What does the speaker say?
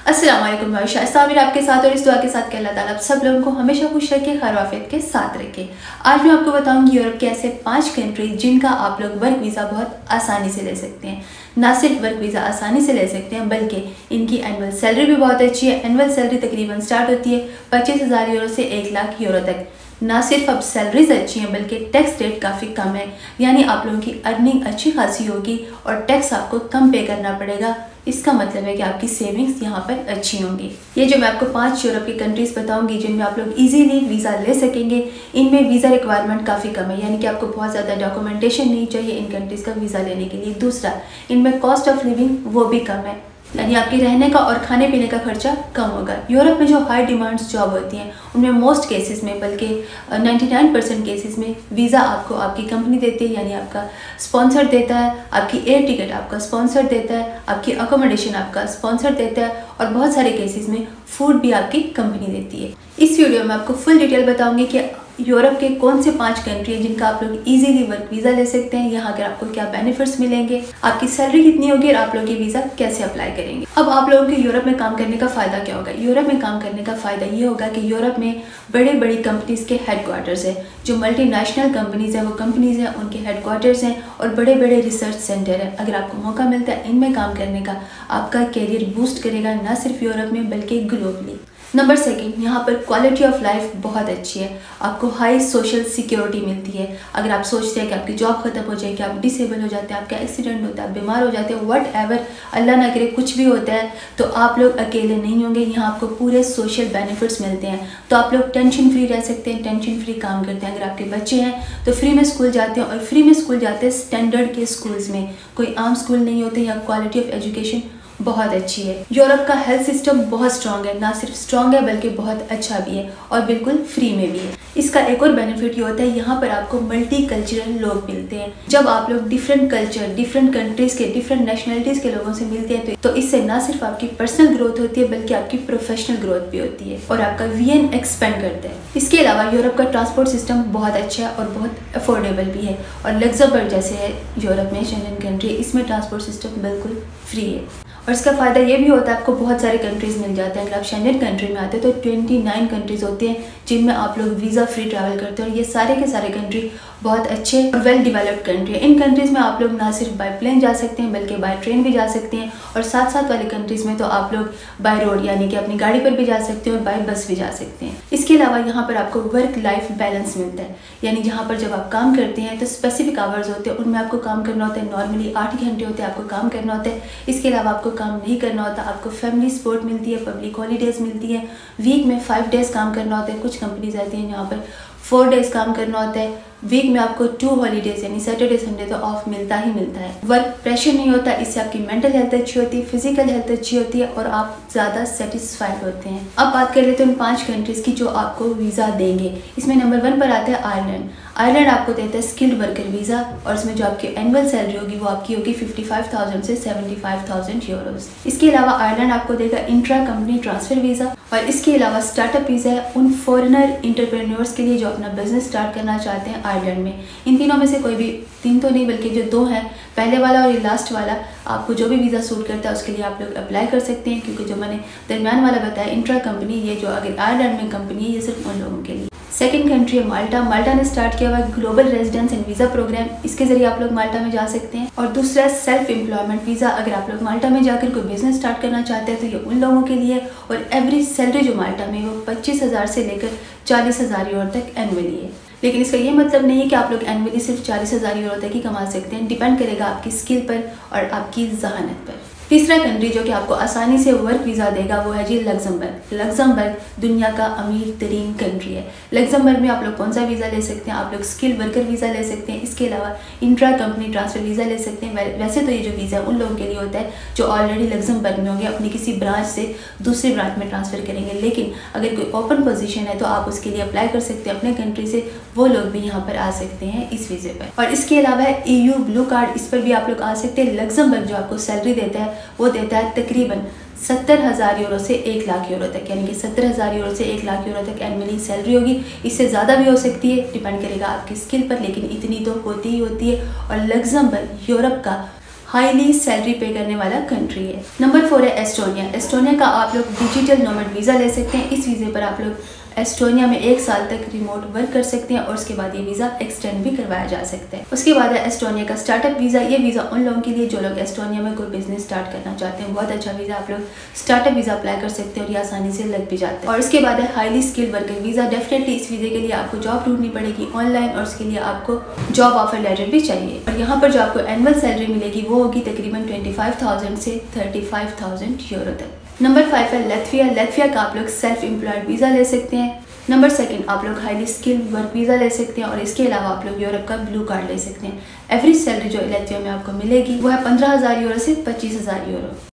अस्सलाम वालेकुम, मैं शाइस्ता आमिर आपके साथ और इस दुआ के साथ कि अल्लाह ताला आप सब लोगों को हमेशा खुश रखे, खैर आफियत के साथ रखे। आज मैं आपको बताऊंगी यूरोप के ऐसे 5 कंट्रीज जिनका आप लोग वर्क वीज़ा बहुत आसानी से ले सकते हैं। ना सिर्फ वर्क वीज़ा आसानी से ले सकते हैं बल्कि इनकी एनुअल सैलरी भी बहुत अच्छी है। एनुअल सैलरी तकरीबन स्टार्ट होती है 25,000 यूरो से 1 लाख यूरो तक। ना सिर्फ अब सैलरीज अच्छी हैं बल्कि टैक्स रेट काफ़ी कम है, यानी आप लोगों की अर्निंग अच्छी खासी होगी और टैक्स आपको कम पे करना पड़ेगा। इसका मतलब है कि आपकी सेविंग्स यहाँ पर अच्छी होंगी। ये जो मैं आपको 5 यूरोप की कंट्रीज बताऊंगी जिनमें आप लोग इजीली वीज़ा ले सकेंगे, इनमें वीज़ा रिक्वायरमेंट काफ़ी कम है, यानी कि आपको बहुत ज़्यादा डॉक्यूमेंटेशन नहीं चाहिए इन कंट्रीज़ का वीज़ा लेने के लिए। दूसरा, इनमें कॉस्ट ऑफ लिविंग वो भी कम है, यानी आपके रहने का और खाने पीने का खर्चा कम होगा। यूरोप में जो हाई डिमांड्स जॉब होती हैं उनमें मोस्ट केसेस में बल्कि 99% केसेस में वीज़ा आपको आपकी कंपनी देती है, यानी आपका स्पॉन्सर देता है, आपकी एयर टिकट आपका स्पॉन्सर देता है, आपकी अकोमोडेशन आपका स्पॉन्सर देता है और बहुत सारे केसेस में फूड भी आपकी कंपनी देती है। इस वीडियो में आपको फुल डिटेल बताऊंगी कि यूरोप के कौन से 5 कंट्री हैं जिनका आप लोग इजीली वर्क वीज़ा ले सकते हैं, यहाँ अगर आपको क्या बेनिफिट्स मिलेंगे, आपकी सैलरी कितनी होगी और आप लोग ये वीज़ा कैसे अप्लाई करेंगे। अब आप लोगों के यूरोप में काम करने का फ़ायदा क्या होगा। यूरोप में काम करने का फ़ायदा ये होगा कि यूरोप में बड़ी बड़ी कंपनीज़ के हेडक्वार्टर्स हैं, जो मल्टीनेशनल कंपनीज़ हैं वो कंपनीज़ हैं उनके हेडक्वार्टर्स हैं और बड़े बड़े रिसर्च सेंटर हैं। अगर आपको मौका मिलता है इनमें काम करने का, आपका कैरियर बूस्ट करेगा ना सिर्फ यूरोप में बल्कि ग्लोबली। नंबर 2, यहाँ पर क्वालिटी ऑफ लाइफ बहुत अच्छी है, आपको हाई सोशल सिक्योरिटी मिलती है। अगर आप सोचते हैं कि आपकी जॉब खत्म हो जाएगी, आप डिसेबल हो जाते हैं, आपका एक्सीडेंट होता है, आप बीमार हो जाते हैं, वट एवर, अल्लाह ना करे कुछ भी होता है, तो आप लोग अकेले नहीं होंगे। यहाँ आपको पूरे सोशल बेनिफिट्स मिलते हैं, तो आप लोग टेंशन फ्री रह सकते हैं, टेंशन फ्री काम करते हैं। अगर आपके बच्चे हैं तो फ्री में स्कूल जाते हैं और फ्री में स्कूल जाते हैं स्टैंडर्ड के स्कूल्स में, कोई आम स्कूल नहीं होते। यहाँ क्वालिटी ऑफ एजुकेशन बहुत अच्छी है। यूरोप का हेल्थ सिस्टम बहुत स्ट्रॉन्ग है, ना सिर्फ स्ट्रॉन्ग है बल्कि बहुत अच्छा भी है और बिल्कुल फ्री में भी है। इसका एक और बेनिफिट ये होता है यहाँ पर आपको मल्टी कल्चरल लोग मिलते हैं। जब आप लोग डिफरेंट कल्चर, डिफरेंट कंट्रीज के, डिफरेंट नेशनलिटीज़ के लोगों से मिलते हैं तो इससे ना सिर्फ आपकी पर्सनल ग्रोथ होती है बल्कि आपकी प्रोफेशनल ग्रोथ भी होती है और आपका वीएन एक्सपेंड करता है। इसके अलावा यूरोप का ट्रांसपोर्ट सिस्टम बहुत अच्छा है और बहुत अफोर्डेबल भी है। और लग्जमबर्ग जैसे है यूरोप में शेंगन कंट्री, इसमें ट्रांसपोर्ट सिस्टम बिल्कुल फ्री है। और इसका फ़ायदा ये भी होता है आपको बहुत सारे कंट्रीज़ मिल जाते हैं। अगर आप शेंगन कंट्री में आते हैं तो 29 कंट्रीज़ होते हैं जिनमें आप लोग वीज़ा फ्री ट्रैवल करते हैं और ये सारे के सारे कंट्री बहुत अच्छे और वेल डिवेलप्ड कंट्री है। इन कंट्रीज़ में आप लोग ना सिर्फ बाय प्लेन जा सकते हैं बल्कि बाय ट्रेन भी जा सकते हैं और साथ साथ वाले कंट्रीज़ में तो आप लोग बाय रोड यानी कि अपनी गाड़ी पर भी जा सकते हैं और बाय बस भी जा सकते हैं। इसके अलावा यहाँ पर आपको वर्क लाइफ बैलेंस मिलता है, यानी जहाँ पर जब आप काम करते हैं तो स्पेसिफिक आवर्स होते हैं, उनमें आपको काम करना होता है। नॉर्मली 8 घंटे होते हैं, आपको काम करना होता है। इसके अलावा आपको काम नहीं करना होता, आपको फैमिली सपोर्ट मिलती है, पब्लिक हॉलीडेज़ मिलती है। वीक में 5 डेज़ काम करना होता है, कुछ कंपनीज आती हैं जहाँ पर 4 डेज़ काम करना होता है। वीक में आपको 2 हॉलीडेज़ यानी सैटरडे संडे तो ऑफ मिलता ही मिलता है। वर्क प्रेशर नहीं होता, इससे आपकी मेंटल हेल्थ अच्छी होती है, फिजिकल हेल्थ अच्छी होती है और आप ज़्यादा सेटिस्फाइड होते हैं। अब बात कर लेते हैं उन 5 कंट्रीज़ की जो आपको वीज़ा देंगे। इसमें नंबर 1 पर आता है आयरलैंड। आयरलैंड आपको देता है स्किल्ड वर्कर वीज़ा और इसमें जो आपकी एनुअल सैलरी होगी वो आपकी होगी 55,000 से 75,000 यूरोज़। इसके अलावा आयरलैंड आपको देगा इंट्रा कंपनी ट्रांसफ़र वीज़ा और इसके अलावा स्टार्टअप वीज़ा है उन फॉरेनर इंटरप्रेन्योर्स के लिए जो अपना बिजनेस स्टार्ट करना चाहते हैं आयरलैंड में। इन तीनों में से कोई भी 3 तो नहीं बल्कि जो 2 हैं, पहले वाला और ये लास्ट वाला, आपको जो भी वीज़ा सूट करता है उसके लिए आप लोग अप्लाई कर सकते हैं। क्योंकि जो मैंने दरमियान वाला बताया इंट्रा कंपनी, ये जो अगर आयरलैंड में कंपनी है ये सिर्फ उन लोगों के लिए। सेकंड कंट्री है माल्टा। माल्टा ने स्टार्ट किया हुआ global residence and visa program, इसके जरिए आप लोग माल्टा में जा सकते हैं। और दूसरा है सेल्फ एम्प्लॉयमेंट वीज़ा। अगर आप लोग माल्टा में जाकर कोई बिजनेस स्टार्ट करना चाहते हैं तो ये उन लोगों के लिए और एवरेज सैलरी जो माल्टा में वो 25,000 से लेकर 40,000 यूरो तक एनुअली है। लेकिन इसका ये मतलब नहीं है कि आप लोग एनुअली सिर्फ 40,000 यूरो तक ही कमा सकते हैं, डिपेंड करेगा आपकी स्किल पर और आपकी जहानत पर। तीसरा कंट्री जो कि आपको आसानी से वर्क वीज़ा देगा वो है जी लग्जमबर्ग। लग्जमबर्ग दुनिया का अमीर तरीन कंट्री है। लग्जमबर्ग में आप लोग कौन सा वीज़ा ले सकते हैं, आप लोग स्किल वर्कर वीज़ा ले सकते हैं। इसके अलावा इंट्रा कंपनी ट्रांसफ़र वीज़ा ले सकते हैं। वैसे तो ये जो वीज़ा है उन लोगों के लिए होता है जो ऑलरेडी लग्जमबर्ग में होंगे, अपनी किसी ब्रांच से दूसरी ब्रांच में ट्रांसफ़र करेंगे। लेकिन अगर कोई ओपन पोजीशन है तो आप उसके लिए अप्लाई कर सकते हैं अपने कंट्री से, वो लोग भी यहाँ पर आ सकते हैं इस वीज़े पर। और इसके अलावा है EU ब्लू कार्ड, इस पर भी आप लोग आ सकते हैं। लग्जमबर्ग जो आपको सैलरी देता है वो देता है तकरीबन 70,000 यूरो से 1 लाख यूरो तक, यानी कि 70,000 यूरो से 1 लाख यूरो तक एनुअली सैलरी होगी। इससे ज़्यादा भी हो सकती है, डिपेंड करेगा आपकी स्किल पर, लेकिन इतनी तो होती ही होती है। और लग्जमबर्ग यूरोप का हाईली सैलरी पे करने वाला कंट्री है। नंबर 4 है एस्टोनिया। एस्टोनिया का आप लोग डिजिटल नोमैड वीज़ा ले सकते हैं। इस वीज़े पर आप लोग एस्टोनिया में 1 साल तक रिमोट वर्क कर सकते हैं और उसके बाद ये वीज़ा एक्सटेंड भी करवाया जा सकता है। उसके बाद है एस्टोनिया का स्टार्टअप वीज़ा। ये वीज़ा उन लोगों के लिए जो लोग एस्टोनिया में कोई बिजनेस स्टार्ट करना चाहते हैं। बहुत अच्छा वीज़ा, आप लोग स्टार्टअप वीज़ा अप्लाई कर सकते हैं और ये आसानी से लग भी जाता है। और उसके बाद है highly skilled worker visa. Definitely इस वीज़े के लिए आपको जॉब ढूंढनी पड़ेगी ऑनलाइन और उसके लिए आपको जॉब ऑफर लेटर भी चाहिए। और यहाँ पर जो आपको एनुअल सैलरी मिलेगी वो होगी तकरीबन 25,000 से 35,000 यूरो तक। नंबर 5 है लैटविया। लैटविया का आप लोग सेल्फ एम्प्लॉयड वीज़ा ले सकते हैं। नंबर 2 आप लोग हाईली स्किल्ड वर्क वीज़ा ले सकते हैं और इसके अलावा आप लोग यूरोप का ब्लू कार्ड ले सकते हैं। एवरेज सैलरी जो लैटविया में आपको मिलेगी वो है 15,000 यूरो से 25,000 यूरो।